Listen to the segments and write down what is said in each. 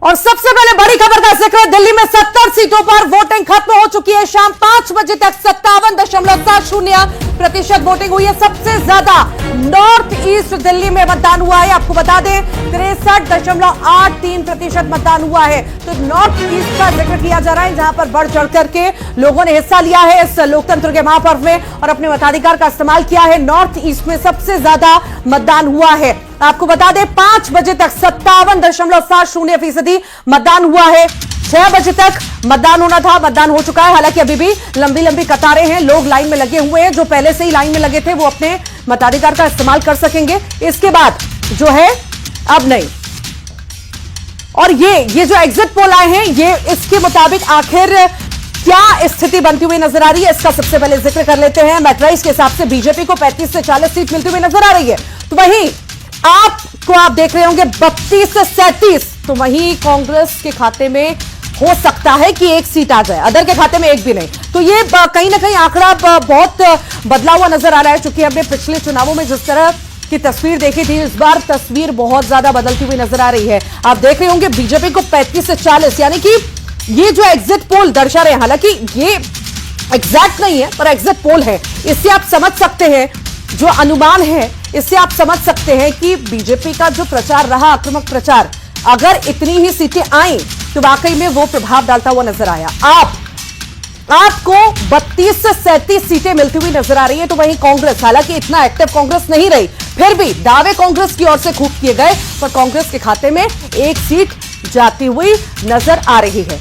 और सबसे पहले बड़ी खबर का जिक्र, दिल्ली में 70 सीटों पर वोटिंग खत्म हो चुकी है। शाम 5 बजे तक 57.70% वोटिंग हुई है। सबसे ज्यादा नॉर्थ ईस्ट दिल्ली में मतदान हुआ है। आपको बता दें 63.83% मतदान हुआ है। तो नॉर्थ ईस्ट का जिक्र किया जा रहा है, जहां पर बढ़ चढ़ करके लोगों ने हिस्सा लिया है इस लोकतंत्र के महापर्व में और अपने मताधिकार का इस्तेमाल किया है। नॉर्थ ईस्ट में सबसे ज्यादा मतदान हुआ है। आपको बता दें 5 बजे तक 57.70% मतदान हुआ है। 6 बजे तक मतदान होना था, मतदान हो चुका है। हालांकि अभी भी लंबी लंबी कतारें हैं, लोग लाइन में लगे हुए हैं। जो पहले से ही लाइन में लगे थे वो अपने मताधिकार का इस्तेमाल कर सकेंगे। इसके बाद जो है अब नहीं। और ये जो एग्जिट पोल आए हैं, ये इसके मुताबिक आखिर क्या स्थिति बनती हुई नजर आ रही है, इसका सबसे पहले जिक्र कर लेते हैं। मैट्राइज के हिसाब से बीजेपी को 35 से 40 सीट मिलती हुई नजर आ रही है। तो वहीं आपको आप देख रहे होंगे 32 से 37। तो वहीं कांग्रेस के खाते में हो सकता है कि एक सीट आ जाए, अदर के खाते में एक भी नहीं। तो ये कहीं ना कहीं आंकड़ा बहुत बदला हुआ नजर आ रहा है। चूंकि हमने पिछले चुनावों में जिस तरह की तस्वीर देखी थी, इस बार तस्वीर बहुत ज्यादा बदलती हुई नजर आ रही है। आप देख रहे होंगे बीजेपी को 35 से 40, यानी कि ये जो एग्जिट पोल दर्शा रहे हैं, हालांकि ये एग्जैक्ट नहीं है पर एग्जिट पोल है, इससे आप समझ सकते हैं, जो अनुमान है इससे आप समझ सकते हैं कि बीजेपी का जो प्रचार रहा, आक्रामक प्रचार, अगर इतनी ही सीटें आई तो वाकई में वो प्रभाव डालता हुआ नजर आया। आपको 32 से 37 सीटें मिलती हुई नजर आ रही है। तो वहीं कांग्रेस, हालांकि इतना एक्टिव कांग्रेस नहीं रही, फिर भी दावे कांग्रेस की ओर से खूब किए गए, पर कांग्रेस के खाते में एक सीट जाती हुई नजर आ रही है।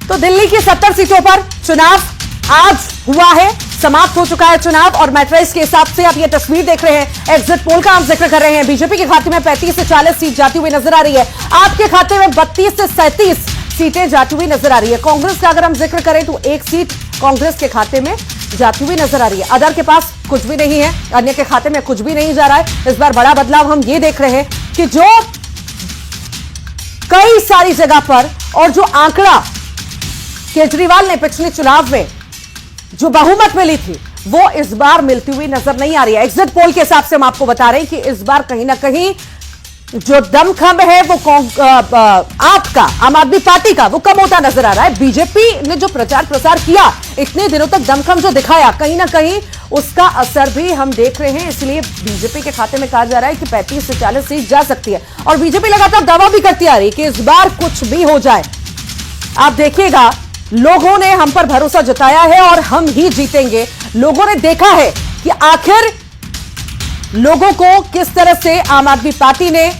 तो दिल्ली की 70 सीटों पर चुनाव आज हुआ है, समाप्त हो चुका है चुनाव। और मैट्राइज के हिसाब से आप ये तस्वीर देख रहे हैं, एग्जिट पोल का हम जिक्र कर रहे हैं। बीजेपी के खाते में 35 से 40 सीट जाती हुई नजर आ रही है। आपके खाते में 32 से 37 सीटें जाती हुई नजर आ रही है। कांग्रेस का अगर हम जिक्र करें तो एक सीट कांग्रेस के खाते में जाती हुई नजर आ रही है। अदर के पास कुछ भी नहीं है, अन्य के खाते में कुछ भी नहीं जा रहा है। इस बार बड़ा बदलाव हम ये देख रहे हैं कि जो कई सारी जगह पर, और जो आंकड़ा केजरीवाल ने पिछले चुनाव में जो बहुमत मिली थी, वो इस बार मिलती हुई नजर नहीं आ रही है। एग्जिट पोल के हिसाब से हम आपको बता रहे हैं कि इस बार कहीं ना कहीं जो दमखम है वो आपका आम आदमी पार्टी का वो कम होता नजर आ रहा है। बीजेपी ने जो प्रचार प्रसार किया, इतने दिनों तक दमखम जो दिखाया, कहीं ना कहीं उसका असर भी हम देख रहे हैं। इसलिए बीजेपी के खाते में कहा जा रहा है कि 35 से 40 सीट जा सकती है। और बीजेपी लगातार दावा भी करती आ रही है कि इस बार कुछ भी हो जाए, आप देखिएगा, लोगों ने हम पर भरोसा जताया है और हम ही जीतेंगे। लोगों ने देखा है कि आखिर लोगों को किस तरह से आम आदमी पार्टी ने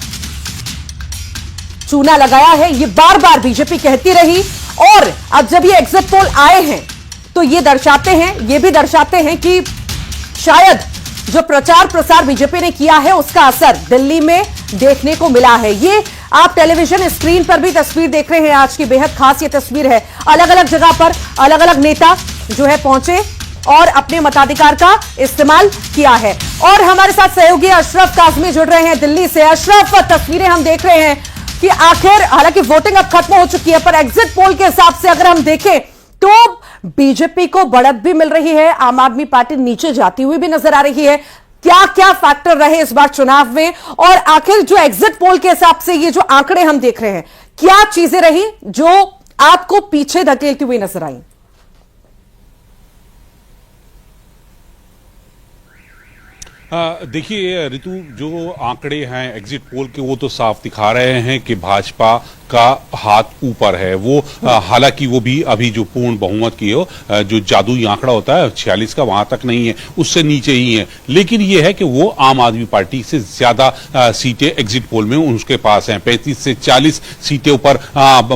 चूना लगाया है, ये बार बार बीजेपी कहती रही। और अब जब ये एग्जिट पोल आए हैं तो ये भी दर्शाते हैं कि शायद जो प्रचार प्रसार बीजेपी ने किया है उसका असर दिल्ली में देखने को मिला है। ये आप टेलीविजन स्क्रीन पर भी तस्वीर देख रहे हैं, आज की बेहद खास ये तस्वीर है। अलग अलग जगह पर अलग अलग नेता जो है पहुंचे और अपने मताधिकार का इस्तेमाल किया है। और हमारे साथ सहयोगी अशरफ काजमी जुड़ रहे हैं दिल्ली से। अशरफ, तस्वीरें हम देख रहे हैं कि आखिर, हालांकि वोटिंग अब खत्म हो चुकी है, पर एग्जिट पोल के हिसाब से अगर हम देखें तो बीजेपी को बढ़त भी मिल रही है, आम आदमी पार्टी नीचे जाती हुई भी नजर आ रही है। क्या क्या फैक्टर रहे इस बार चुनाव में, और आखिर जो एग्जिट पोल के हिसाब से ये जो आंकड़े हम देख रहे हैं, क्या चीजें रही जो आपको पीछे धकेलती हुई नजर आई? देखिए ऋतु, जो आंकड़े हैं एग्जिट पोल के वो तो साफ दिखा रहे हैं कि भाजपा का हाथ ऊपर है। वो हालांकि वो भी अभी जो पूर्ण बहुमत की हो, जो जादुई आंकड़ा होता है 46 का, वहां तक नहीं है, उससे नीचे ही है। लेकिन ये है कि वो आम आदमी पार्टी से ज्यादा सीटें एग्जिट पोल में उसके पास हैं। 35 से 40 सीटें ऊपर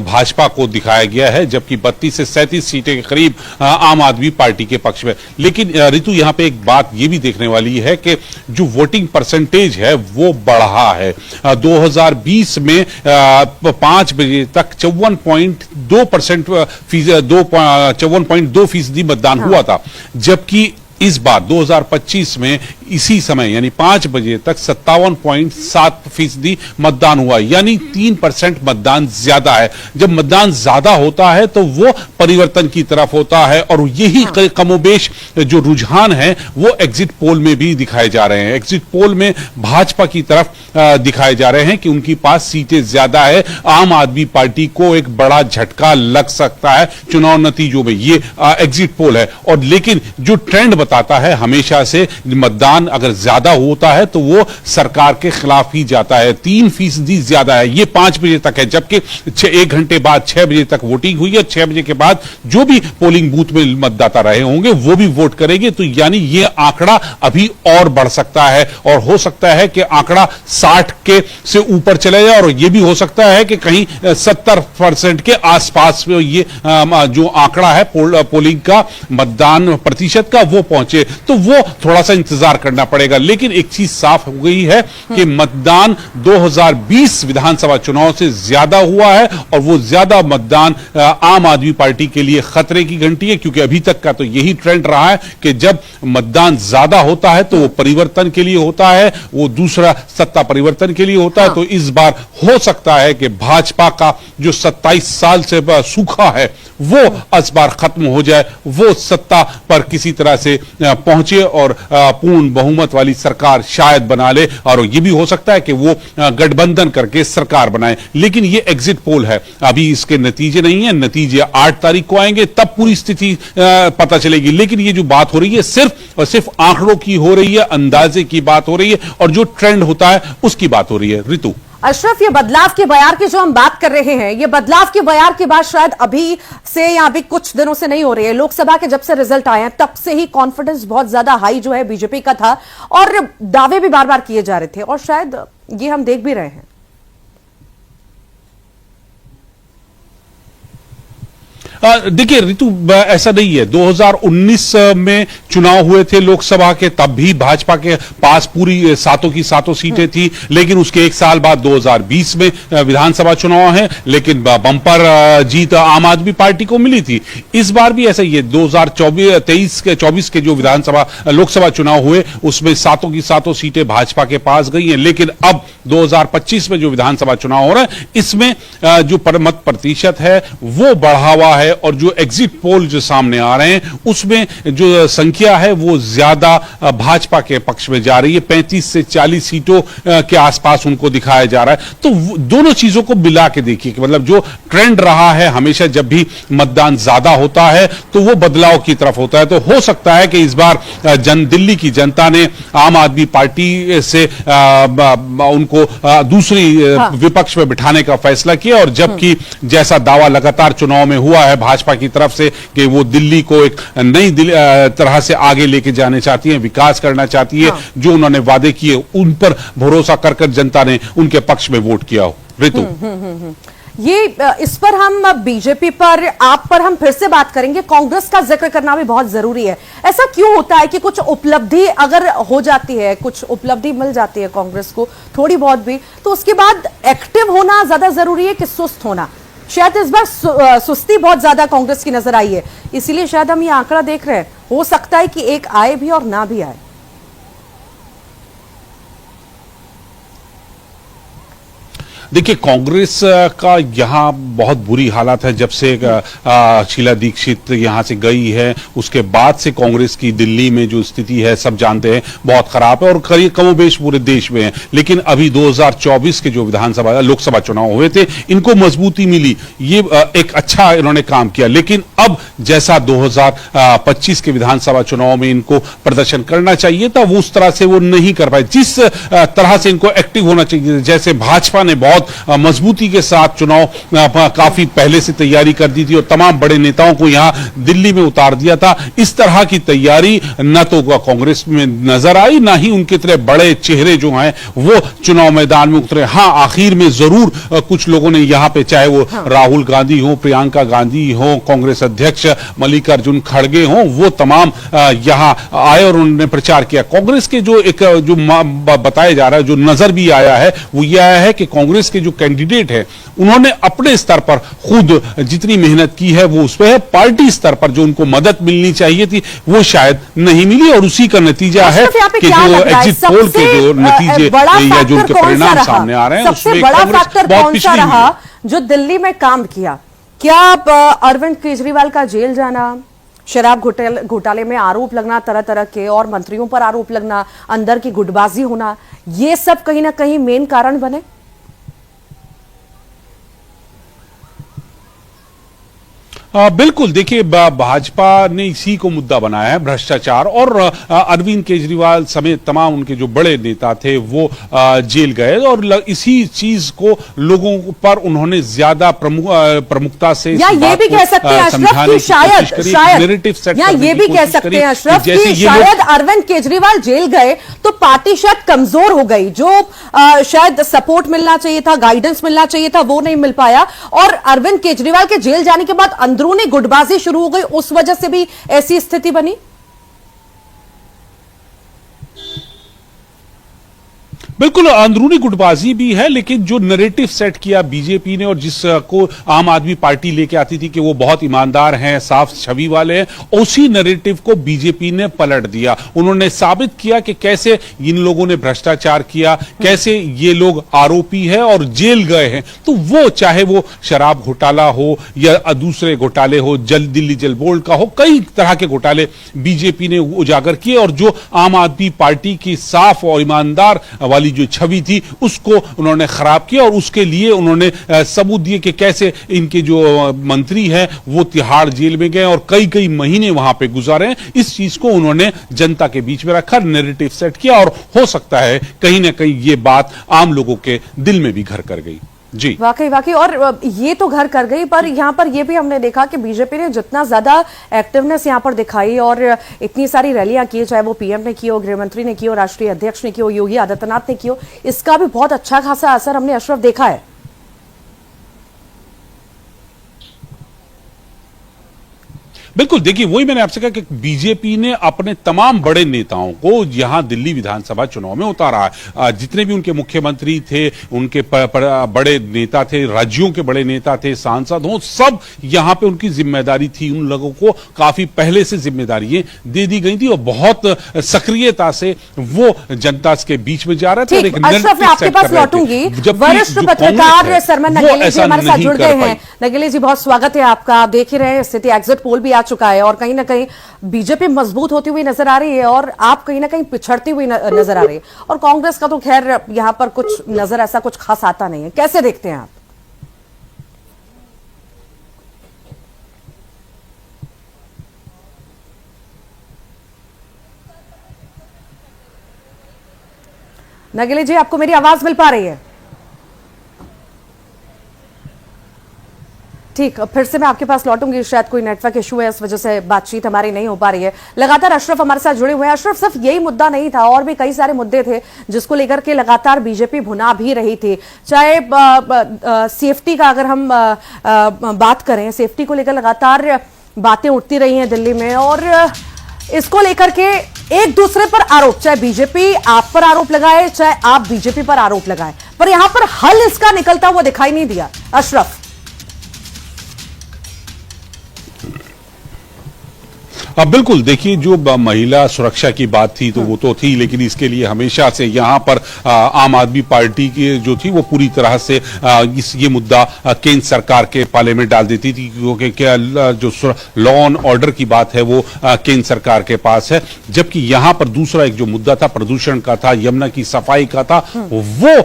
भाजपा को दिखाया गया है, जबकि 32 से 37 सीटें के करीब आम आदमी पार्टी के पक्ष में। लेकिन ऋतु, यहाँ पे एक बात ये भी देखने वाली है कि जो वोटिंग परसेंटेज है वो बढ़ा है। 2020 में 5 बजे तक 54.2% मतदान हुआ था, जबकि इस बार 2025 में इसी समय यानी 5 बजे तक 57.7% मतदान हुआ, यानी 3% मतदान ज्यादा है। जब मतदान ज्यादा होता है तो वो परिवर्तन की तरफ होता है, और यही कमोबेश जो रुझान है वो एग्जिट पोल में भी दिखाए जा रहे हैं। एग्जिट पोल में भाजपा की तरफ दिखाए जा रहे हैं कि उनके पास सीटें ज्यादा है। आम आदमी पार्टी को एक बड़ा झटका लग सकता है चुनाव नतीजों में, ये एग्जिट पोल है। और लेकिन जो ट्रेंड बताता है हमेशा से, मतदान अगर ज्यादा होता है तो वो सरकार के खिलाफ ही जाता है। 3% ज्यादा है, ये 5 बजे तक है, जबकि 1 घंटे बाद 6 बजे तक वोटिंग हुई है। 6 बजे के बाद जो भी पोलिंग बूथ में मतदाता रहे होंगे वो भी वोट करेंगे, तो यानी ये आंकड़ा अभी और बढ़ सकता है, और हो सकता है कि आंकड़ा 60 के से ऊपर चले जाए, और यह भी हो सकता है कि कहीं 70% के आसपास ये जो आंकड़ा है पोलिंग का, मतदान प्रतिशत का, वो पहुंचे। तो वो थोड़ा सा इंतजार करना पड़ेगा। लेकिन एक चीज साफ हो गई है कि मतदान 2020 विधानसभा चुनाव से ज्यादा हुआ है, और वो ज्यादा मतदान आम आदमी पार्टी के लिए खतरे की घंटी है, क्योंकि अभी तक का तो यही ट्रेंड रहा है कि जब मतदान ज्यादा होता है तो वो परिवर्तन के लिए होता है, वो दूसरा सत्ता परिवर्तन के लिए होता है। तो इस बार हो सकता है कि भाजपा का जो 27 साल से सूखा है वो इस बार खत्म हो जाए, वो सत्ता पर किसी तरह से पहुंचे और पूर्ण बहुमत वाली सरकार शायद बना ले, और ये भी हो सकता है कि वो गठबंधन करके सरकार बनाए। लेकिन ये एग्जिट पोल है, अभी इसके नतीजे नहीं है। नतीजे 8 तारीख को आएंगे, तब पूरी स्थिति पता चलेगी। लेकिन ये जो बात हो रही है सिर्फ और सिर्फ आंकड़ों की हो रही है, अंदाजे की बात हो रही है, और जो ट्रेंड होता है उसकी बात हो रही है। ऋतु, अशरफ, ये बदलाव के बयार की जो हम बात कर रहे हैं, ये बदलाव के बयार की बात शायद अभी से या अभी कुछ दिनों से नहीं हो रही है। लोकसभा के जब से रिजल्ट आए हैं तब से ही कॉन्फिडेंस बहुत ज्यादा हाई जो है बीजेपी का था, और दावे भी बार बार किए जा रहे थे, और शायद ये हम देख भी रहे हैं। देखिए ऋतु, ऐसा नहीं है। 2019 में चुनाव हुए थे लोकसभा के, तब भी भाजपा के पास पूरी सातों की सातों सीटें थी। लेकिन उसके 1 साल बाद 2020 में विधानसभा चुनाव है, लेकिन बंपर जीत आम आदमी पार्टी को मिली थी। इस बार भी ऐसा ही है। 2024 के जो विधानसभा लोकसभा चुनाव हुए उसमें सातों की सातों सीटें भाजपा के पास गई हैं। लेकिन अब 2025 में जो विधानसभा चुनाव हो रहा है, इसमें जो मत प्रतिशत है वो बढ़ा हुआ है, और जो एग्जिट पोल जो सामने आ रहे हैं उसमें जो संख्या है वो ज्यादा भाजपा के पक्ष में जा रही है। 35 से 40 सीटों के आसपास उनको दिखाया जा रहा है। तो दोनों चीजों को मिला के देखिए कि मतलब जो ट्रेंड रहा है हमेशा, जब भी मतदान ज्यादा होता है तो वो बदलाव की तरफ होता है। तो हो सकता है कि इस बार दिल्ली की जनता ने आम आदमी पार्टी से उनको दूसरी विपक्ष में बिठाने का फैसला किया, और जबकि जैसा दावा लगातार चुनाव में हुआ है भाजपा की तरफ से कि वो दिल्ली को एक नई तरह से आगे लेके जाने चाहती है, विकास करना चाहती है, जो उन्होंने वादे किए उन पर भरोसा कर जनता ने उनके पक्ष में वोट किया हो। ऋतु, ये इस पर हम बीजेपी पर, आप पर हम फिर से बात करेंगे। कांग्रेस का जिक्र करना भी बहुत जरूरी है। ऐसा क्यों होता है कि कुछ उपलब्धि अगर हो जाती है, कुछ उपलब्धि मिल जाती है कांग्रेस को थोड़ी बहुत भी, तो उसके बाद एक्टिव होना ज्यादा जरूरी है कि सुस्त होना? शायद इस बार सुस्ती बहुत ज्यादा कांग्रेस की नजर आई है, इसीलिए शायद हम ये आंकड़ा देख रहे हैं। हो सकता है कि एक आए भी और ना भी आए। देखिए कांग्रेस का यहाँ बहुत बुरी हालत है। जब से शीला दीक्षित यहाँ से गई है उसके बाद से कांग्रेस की दिल्ली में जो स्थिति है सब जानते हैं, बहुत खराब है, और कमोबेश पूरे देश में है। लेकिन अभी 2024 के जो विधानसभा लोकसभा चुनाव हुए थे इनको मजबूती मिली, ये एक अच्छा इन्होंने काम किया। लेकिन अब जैसा 2025 के विधानसभा चुनाव में इनको प्रदर्शन करना चाहिए था वो उस तरह से वो नहीं कर पाए। जिस तरह से इनको एक्टिव होना चाहिए, जैसे भाजपा ने बहुत मजबूती के साथ चुनाव काफी पहले से तैयारी कर दी थी और तमाम बड़े नेताओं को यहां दिल्ली में उतार दिया था, इस तरह की तैयारी न तो कांग्रेस में नजर आई, ना ही उनके तरह बड़े चेहरे जो हैं वो चुनाव मैदान में उतरे। हां, आखिर में जरूर कुछ लोगों ने यहां पे, चाहे वो राहुल गांधी हो, प्रियंका गांधी हो, कांग्रेस अध्यक्ष मल्लिकार्जुन खड़गे हो, वो तमाम यहां आए और उन्होंने प्रचार किया। कांग्रेस के जो बताया जा रहा है, जो नजर भी आया है, वो यह आया है कि कांग्रेस के जो कैंडिडेट है उन्होंने अपने स्तर पर खुद जितनी मेहनत की है वो उस पर है, पार्टी स्तर पर जो उनको मदद मिलनी चाहिए थी वो शायद नहीं मिली और उसी का नतीजा है कि जो एग्जिट पोल के जो नतीजे या जो उनके परिणाम सामने आ रहे हैं सबसे बड़ा फैक्टर कौन सा रहा जो दिल्ली में काम किया? क्या अरविंद केजरीवाल का जेल जाना, शराब घोटाले में आरोप लगना तरह तरह के और मंत्रियों पर आरोप लगना, अंदर की गुटबाजी होना, ये सब कहीं ना कहीं मेन कारण बने? बिल्कुल, देखिए भाजपा ने इसी को मुद्दा बनाया है, भ्रष्टाचार, और अरविंद केजरीवाल समेत तमाम उनके जो बड़े नेता थे वो जेल गए और इसी चीज को लोगों पर उन्होंने ज्यादा प्रमुखता से या ये भी कह सकते हैं अशरफ कि शायद या ये भी कह सकते हैं अशरफ कि शायद अरविंद केजरीवाल जेल गए तो पार्टी शायद कमजोर हो गई, जो शायद सपोर्ट मिलना चाहिए था, गाइडेंस मिलना चाहिए था, वो नहीं मिल पाया, और अरविंद केजरीवाल के जेल जाने के बाद अंदरूनी गुटबाजी शुरू हो गई, उस वजह से भी ऐसी स्थिति बनी। बिल्कुल, अंदरूनी गुटबाजी भी है, लेकिन जो नैरेटिव सेट किया बीजेपी ने और जिसको आम आदमी पार्टी लेके आती थी कि वो बहुत ईमानदार हैं, साफ छवि वाले हैं, उसी नैरेटिव को बीजेपी ने पलट दिया। उन्होंने साबित किया कि कैसे इन लोगों ने भ्रष्टाचार किया, कैसे ये लोग आरोपी है और जेल गए हैं। तो वो चाहे वो शराब घोटाला हो या दूसरे घोटाले हो, दिल्ली जल बोर्ड का हो, कई तरह के घोटाले बीजेपी ने उजागर किए और जो आम आदमी पार्टी की साफ और ईमानदार वाली जो छवि थी उसको उन्होंने खराब किया और उसके लिए उन्होंने सबूत दिए कि कैसे इनके जो मंत्री हैं वो तिहाड़ जेल में गए और कई कई महीने वहां पे गुजारे हैं। इस चीज को उन्होंने जनता के बीच में रखा, नैरेटिव सेट किया और हो सकता है कहीं ना कहीं ये बात आम लोगों के दिल में भी घर कर गई। जी वाकई वाकई, और ये तो घर कर गई, पर यहाँ पर ये भी हमने देखा कि बीजेपी ने जितना ज्यादा एक्टिवनेस यहाँ पर दिखाई और इतनी सारी रैलियां की, चाहे वो पीएम ने की हो, गृह मंत्री ने की हो, राष्ट्रीय अध्यक्ष ने की हो, योगी आदित्यनाथ ने की हो, इसका भी बहुत अच्छा खासा असर हमने अशरफ देखा है। बिल्कुल, देखिए वही मैंने आपसे कहा कि बीजेपी ने अपने तमाम बड़े नेताओं को यहां दिल्ली विधानसभा चुनाव में उतारा है। जितने भी उनके मुख्यमंत्री थे, उनके बड़े नेता थे, राज्यों के बड़े नेता थे, सांसद हों, सब यहां पे उनकी जिम्मेदारी थी। उन लोगों को काफी पहले से जिम्मेदारियां दे दी गई थी और बहुत सक्रियता से वो जनता के बीच में जा रहे थे। अशरफ, मैं आपके पास लौटूंगी। वरिष्ठ पत्रकार सरमन नगेली जी हमारे साथ जुड़ गए हैं। नगेली जी, बहुत स्वागत है आपका। आप देख ही रहे हैं, स्थिति एग्जिट पोल भी चुका है और कहीं ना कहीं बीजेपी मजबूत होती हुई नजर आ रही है और आप कहीं ना कहीं पिछड़ती हुई नजर आ रही है, और कांग्रेस का तो खैर यहां पर कुछ नजर ऐसा कुछ खास आता नहीं है। कैसे देखते हैं आप? नगेली जी, आपको मेरी आवाज मिल पा रही है? ठीक, फिर से मैं आपके पास लौटूंगी। शायद कोई नेटवर्क इशू है, इस वजह से बातचीत हमारी नहीं हो पा रही है। लगातार अशरफ हमारे साथ जुड़े हुए हैं। अशरफ, सिर्फ यही मुद्दा नहीं था, और भी कई सारे मुद्दे थे जिसको लेकर के लगातार बीजेपी भुना भी रही थी। चाहे सेफ्टी का अगर हम बात करें, सेफ्टी को लेकर लगातार बातें उठती रही हैं दिल्ली में, और इसको लेकर के एक दूसरे पर आरोप, चाहे बीजेपी आप पर आरोप लगाए, चाहे आप बीजेपी पर आरोप लगाए, पर यहां पर हल इसका निकलता हुआ दिखाई नहीं दिया। अशरफ, बिल्कुल, देखिए जो महिला सुरक्षा की बात थी तो वो तो थी, लेकिन इसके लिए हमेशा से यहाँ पर आम आदमी पार्टी की जो थी वो पूरी तरह से ये मुद्दा केंद्र सरकार के पाले में डाल देती थी, क्योंकि क्या जो लॉ एंड ऑर्डर की बात है वो केंद्र सरकार के पास है। जबकि यहाँ पर दूसरा एक जो मुद्दा था प्रदूषण का था, यमुना की सफाई का था, वो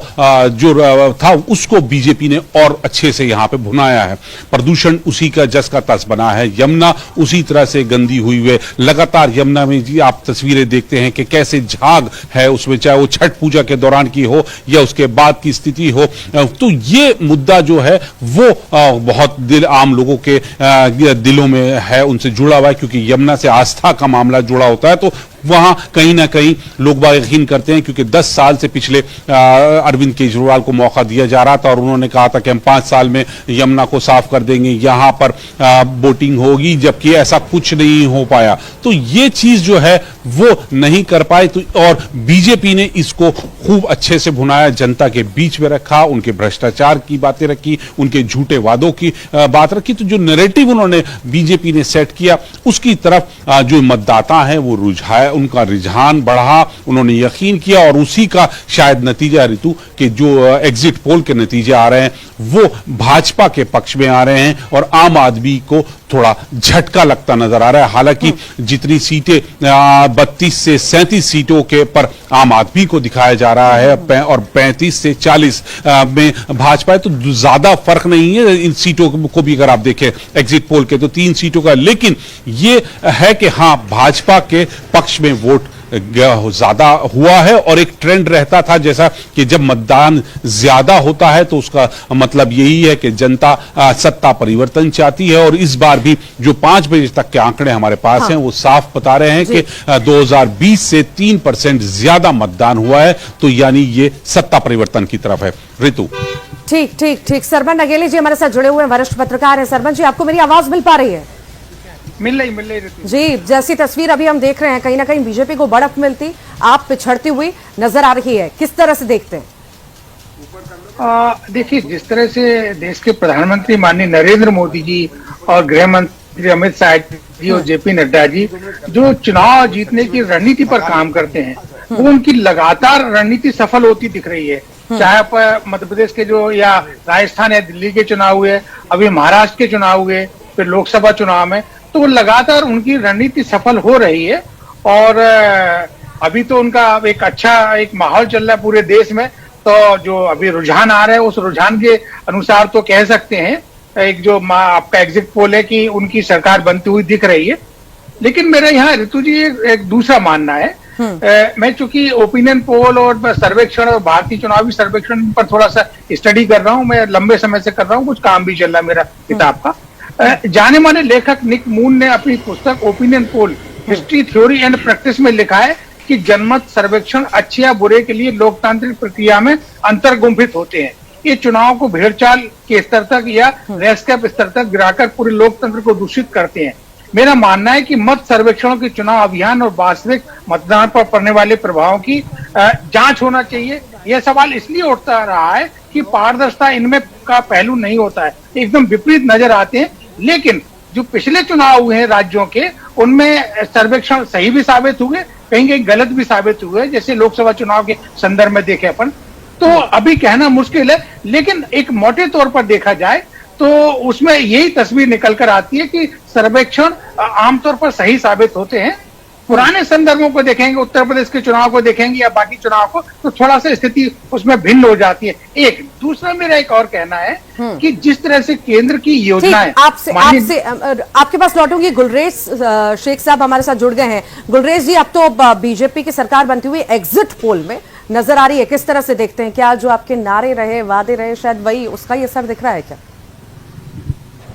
जो था उसको बीजेपी ने और अच्छे से यहाँ पे भुनाया है। प्रदूषण उसी का जस का तस बना है, यमुना उसी तरह से गंदी हुई हुए। लगातार यमुना में जी आप तस्वीरें देखते हैं कि कैसे झाग है उसमें, चाहे वो छठ पूजा के दौरान की हो या उसके बाद की स्थिति हो। तो ये मुद्दा जो है वो बहुत आम लोगों के दिलों में है, उनसे जुड़ा हुआ है, क्योंकि यमुना से आस्था का मामला जुड़ा होता है। तो वहां कहीं ना कहीं लोग बाग यकीन करते हैं, क्योंकि 10 साल से पिछले अरविंद केजरीवाल को मौका दिया जा रहा था और उन्होंने कहा था कि हम 5 साल में यमुना को साफ कर देंगे, यहां पर बोटिंग होगी, जबकि ऐसा कुछ नहीं हो पाया। तो ये चीज जो है वो नहीं कर पाए। तो और बीजेपी ने इसको खूब अच्छे से भुनाया, जनता के बीच में रखा, उनके भ्रष्टाचार की बातें रखी, उनके झूठे वादों की बात रखी। तो जो नैरेटिव उन्होंने बीजेपी ने सेट किया उसकी तरफ जो मतदाता हैं वो उनका रुझान बढ़ा, उन्होंने यकीन किया और उसी का शायद नतीजा ऋतु कि जो एग्जिट पोल के नतीजे आ रहे हैं वो भाजपा के पक्ष में आ रहे हैं और आम आदमी को थोड़ा झटका लगता नजर आ रहा है। हालांकि जितनी सीटें 32 से 37 सीटों के पर आम आदमी को दिखाया जा रहा है और 35 से 40 में भाजपा है, तो ज्यादा फर्क नहीं है इन सीटों को भी अगर आप देखें एग्जिट पोल के तो 3 सीटों का। लेकिन ये है कि हां भाजपा के पक्ष में वोट ज्यादा हुआ है और एक ट्रेंड रहता था जैसा कि जब मतदान ज्यादा होता है तो उसका मतलब यही है कि जनता सत्ता परिवर्तन चाहती है। और इस बार भी जो 5 बजे तक के आंकड़े हमारे पास हैं वो साफ बता रहे हैं कि 2020 से 3% ज्यादा मतदान हुआ है, तो यानी ये सत्ता परिवर्तन की तरफ है। ऋतु ठीक ठीक ठीक। सरबन नगेली जी हमारे साथ जुड़े हुए हैं, वरिष्ठ पत्रकार हैं। सरबन जी, आपको मेरी आवाज मिल पा रही है? मिल रही जी, जैसी तस्वीर अभी हम देख रहे हैं, कहीं ना कहीं बीजेपी को बढ़त मिलती, आप पिछड़ती हुई नजर आ रही है, किस तरह से देखते हैं? देखिए, जिस तरह से देश के प्रधानमंत्री माननीय नरेंद्र मोदी जी और गृह मंत्री अमित शाह जी और जेपी नड्डा जी जो चुनाव जीतने की रणनीति पर काम करते हैं, वो उनकी लगातार रणनीति सफल होती दिख रही है। चाहे मध्य प्रदेश के जो या राजस्थान या दिल्ली के चुनाव हुए, अभी महाराष्ट्र के चुनाव हुए, फिर लोकसभा चुनाव में, तो लगातार उनकी रणनीति सफल हो रही है। और अभी तो उनका एक अच्छा एक माहौल चल रहा है पूरे देश में, तो जो अभी रुझान आ रहा है उस रुझान के अनुसार तो कह सकते हैं एक जो आपका एग्जिट पोल है कि उनकी सरकार बनती हुई दिख रही है। लेकिन मेरा यहाँ ऋतु जी एक दूसरा मानना है। मैं चूंकि ओपिनियन पोल और सर्वेक्षण और भारतीय चुनावी सर्वेक्षण पर थोड़ा सा स्टडी कर रहा हूँ, मैं लंबे समय से कर रहा हूँ, कुछ काम भी चल रहा है मेरा किताब का। जाने माने लेखक निक मून ने अपनी पुस्तक opinion poll history theory and practice में लिखा है कि जनमत सर्वेक्षण अच्छे या बुरे के लिए लोकतांत्रिक प्रक्रिया में अंतर्गुंफित होते हैं। ये चुनाव को भेड़चाल के स्तर तक या रेस्कैप स्तर तक गिराकर पूरे लोकतंत्र को दूषित करते हैं। मेरा मानना है कि मत सर्वेक्षणों के चुनाव अभियान और वास्तविक मतदान पर पड़ने वाले प्रभावों की जांच होना चाहिए। यह सवाल इसलिए उठता रहा है कि पारदर्शिता इनमें का पहलू नहीं होता है, एकदम विपरीत नजर आते हैं। लेकिन जो पिछले चुनाव हुए हैं राज्यों के, उनमें सर्वेक्षण सही भी साबित हुए, कहीं कहीं गलत भी साबित हुए, जैसे लोकसभा चुनाव के संदर्भ में देखे अपन। तो अभी कहना मुश्किल है, लेकिन एक मोटे तौर पर देखा जाए तो उसमें यही तस्वीर निकल कर आती है कि सर्वेक्षण आमतौर पर सही साबित होते हैं। पुराने संदर्भों को देखेंगे, उत्तर प्रदेश के चुनाव को देखेंगे या बाकी चुनाव को, तो थोड़ा सा स्थिति उसमें भिन्न हो जाती है। एक दूसरा मेरा एक और कहना है कि जिस तरह से केंद्र की योजनाएं आपके पास लौटूंगी। गुलरेज शेख साहब हमारे साथ जुड़ गए हैं। गुलरेज जी, अब तो बीजेपी की सरकार बनती हुई एग्जिट पोल में नजर आ रही है, किस तरह से देखते हैं? क्या जो आपके नारे रहे, वादे रहे, शायद वही उसका ही असर दिख रहा है क्या?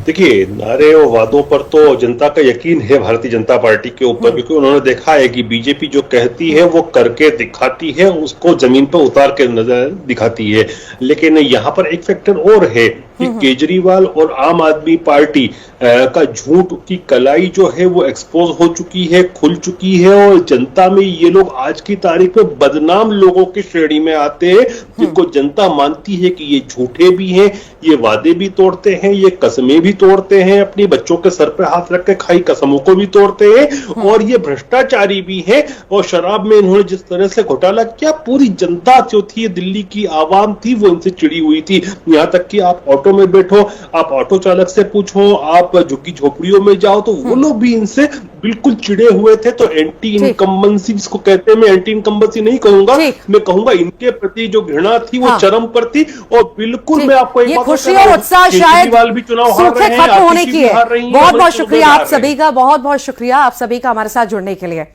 देखिए, नारे और वादों पर तो जनता का यकीन है भारतीय जनता पार्टी के ऊपर, क्योंकि उन्होंने देखा है कि बीजेपी जो कहती है वो करके दिखाती है, उसको जमीन पर उतार के नजर दिखाती है। लेकिन यहाँ पर एक फैक्टर और है कि केजरीवाल और आम आदमी पार्टी का झूठ की कलाई जो है वो एक्सपोज हो चुकी है, खुल चुकी है, और जनता में ये लोग आज की तारीख में बदनाम लोगों की श्रेणी में आते हैं, जिनको जनता मानती है कि ये झूठे भी हैं, ये वादे भी तोड़ते हैं, ये कसमें भी तोड़ते हैं, अपने बच्चों के सर पे हाथ रख के खाई कसमों को भी तोड़ते हैं, और ये भ्रष्टाचारी भी है। और शराब में इन्होंने जिस तरह से घोटाला किया, पूरी जनता जो थी, दिल्ली की आवाम थी, वो इनसे चिड़ी हुई थी। यहाँ तक कि आप ऑटो में बैठो, आप ऑटो चालक से पूछो, आप झुग्गी झोपड़ियों में जाओ, तो वो लोग भी इनसे बिल्कुल चिड़े हुए थे। तो एंटी इनकम्बेंसी जिसको कहते हैं, मैं एंटी इनकम्बेंसी नहीं कहूंगा, मैं कहूंगा इनके प्रति जो घृणा थी वो चरम पर थी। और बिल्कुल मैं आपको एक बात खुशी और उत्साह शायद भी चुनाव हार रहे हैं, खत्म होने की है। बहुत बहुत शुक्रिया आप सभी का, बहुत बहुत शुक्रिया आप सभी का हमारे साथ जुड़ने के लिए।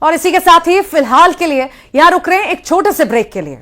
और इसी के साथ ही फिलहाल के लिए यहां रुक रहे हैं एक छोटे से ब्रेक के लिए।